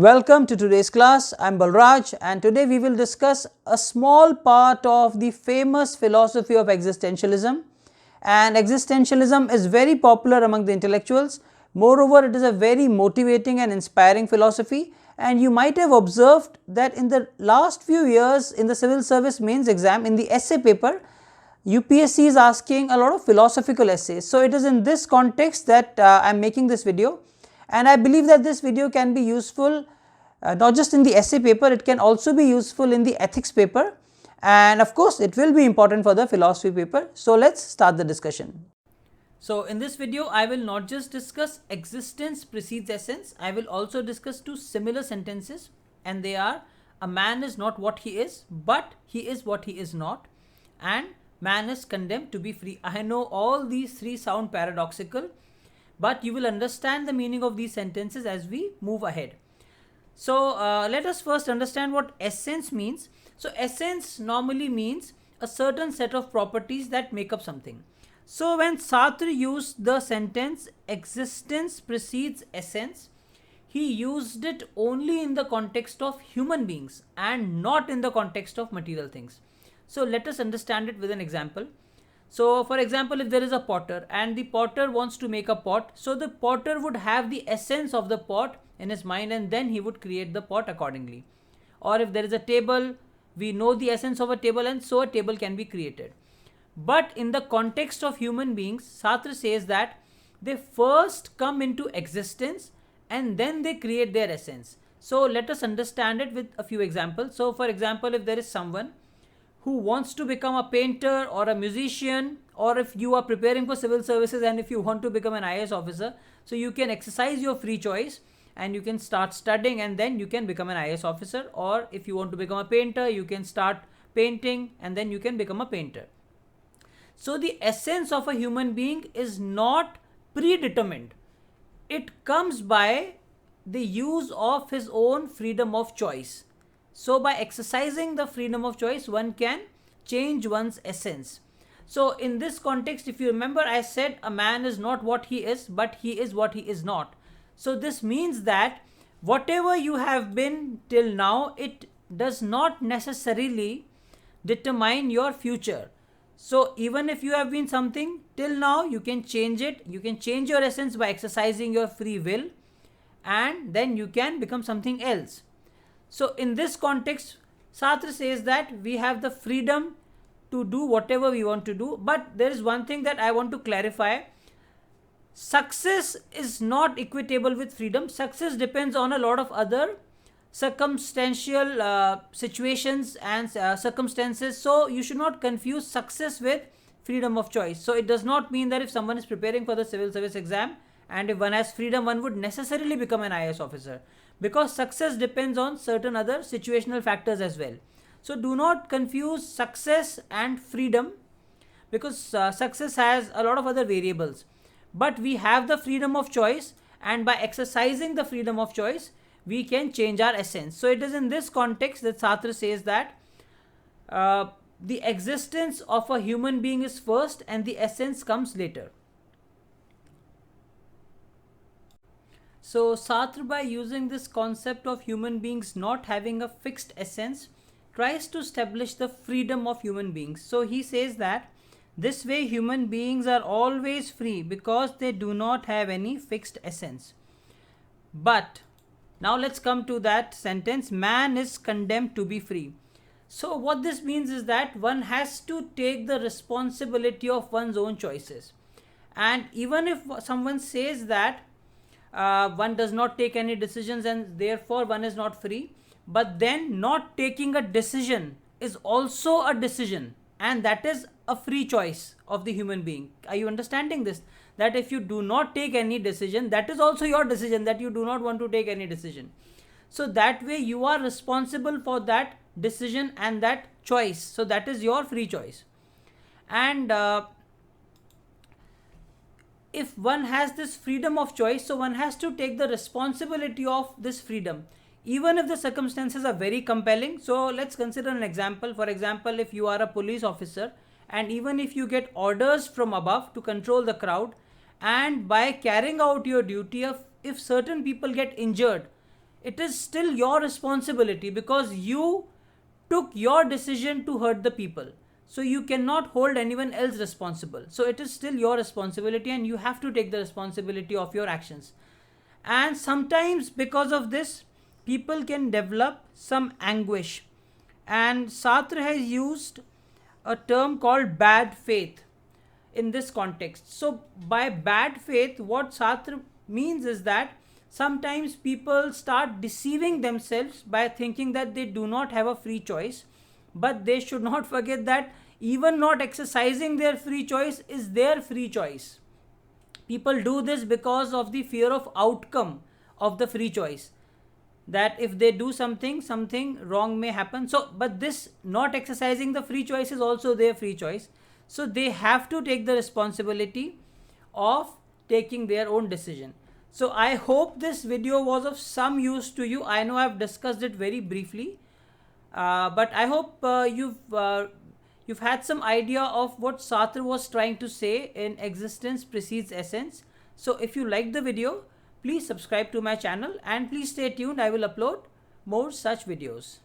Welcome to today's class. I'm Balraj and today we will discuss a small part of the famous philosophy of existentialism. And existentialism is very popular among the intellectuals. Moreover, it is a very motivating and inspiring philosophy, and you might have observed that in the last few years in the civil service mains exam, in the essay paper, UPSC is asking a lot of philosophical essays. So it is in this context that I am making this video, and I believe that this video can be useful not just in the essay paper, it can also be useful in the ethics paper, and of course it will be important for the philosophy paper. So let's start the discussion. So in this video I will not just discuss existence precedes essence, I will also discuss two similar sentences, and they are: a man is not what he is, but he is what he is not, and man is condemned to be free. I know all these three sound paradoxical, but you will understand the meaning of these sentences as we move ahead. So let us first understand what essence means. So essence normally means a certain set of properties that make up something. So when Sartre used the sentence existence precedes essence, he used it only in the context of human beings and not in the context of material things. So let us understand it with an example. So for example, if there is a potter and the potter wants to make a pot, so the potter would have the essence of the pot in his mind, and then he would create the pot accordingly. Or if there is a table, we know the essence of a table, and so a table can be created. But in the context of human beings, Sartre says that they first come into existence and then they create their essence. So let us understand it with a few examples. So for example, if there is someone who wants to become a painter or a musician, or if you are preparing for civil services and if you want to become an IAS officer, so you can exercise your free choice and you can start studying and then you can become an IAS officer. Or if you want to become a painter, you can start painting and then you can become a painter. So the essence of a human being is not predetermined. It comes by the use of his own freedom of choice. So by exercising the freedom of choice, one can change one's essence. So in this context, if you remember, I said a man is not what he is, but he is what he is not. So this means that whatever you have been till now, it does not necessarily determine your future. So even if you have been something till now, you can change it. You can change your essence by exercising your free will, and then you can become something else. So in this context, Sartre says that we have the freedom to do whatever we want to do. But there is one thing that I want to clarify. Success is not equitable with freedom. Success depends on a lot of other circumstantial situations and circumstances. So you should not confuse success with freedom of choice. So it does not mean that if someone is preparing for the civil service exam and if one has freedom, one would necessarily become an IAS officer, because success depends on certain other situational factors as well. So do not confuse success and freedom, because success has a lot of other variables. But we have the freedom of choice, and by exercising the freedom of choice, we can change our essence. So it is in this context that Sartre says that the existence of a human being is first and the essence comes later. So Sartre, by using this concept of human beings not having a fixed essence, tries to establish the freedom of human beings. So he says that this way human beings are always free because they do not have any fixed essence. But now let's come to that sentence, man is condemned to be free. So what this means is that one has to take the responsibility of one's own choices. And even if someone says that one does not take any decisions and therefore one is not free, but then not taking a decision is also a decision, and that is a free choice of the human being. Are you understanding this? That if you do not take any decision, that is also your decision, that you do not want to take any decision. So that way you are responsible for that decision and that choice. So that is your free choice. And if one has this freedom of choice, so one has to take the responsibility of this freedom, even if the circumstances are very compelling. So let's consider an example. For example, if you are a police officer and even if you get orders from above to control the crowd, and by carrying out your duty, if certain people get injured, it is still your responsibility, because you took your decision to hurt the people. So you cannot hold anyone else responsible. So it is still your responsibility, and you have to take the responsibility of your actions. And sometimes because of this, people can develop some anguish. And Sartre has used a term called bad faith in this context. So by bad faith, what Sartre means is that sometimes people start deceiving themselves by thinking that they do not have a free choice, but they should not forget that even not exercising their free choice is their free choice. People do this because of the fear of outcome of the free choice, that if they do something, something wrong may happen. So but this not exercising the free choice is also their free choice. So they have to take the responsibility of taking their own decision. So I hope this video was of some use to you. I know I've discussed it very briefly, but I hope you've had some idea of what Sartre was trying to say in Existence Precedes Essence. So if you liked the video, please subscribe to my channel and please stay tuned. I will upload more such videos.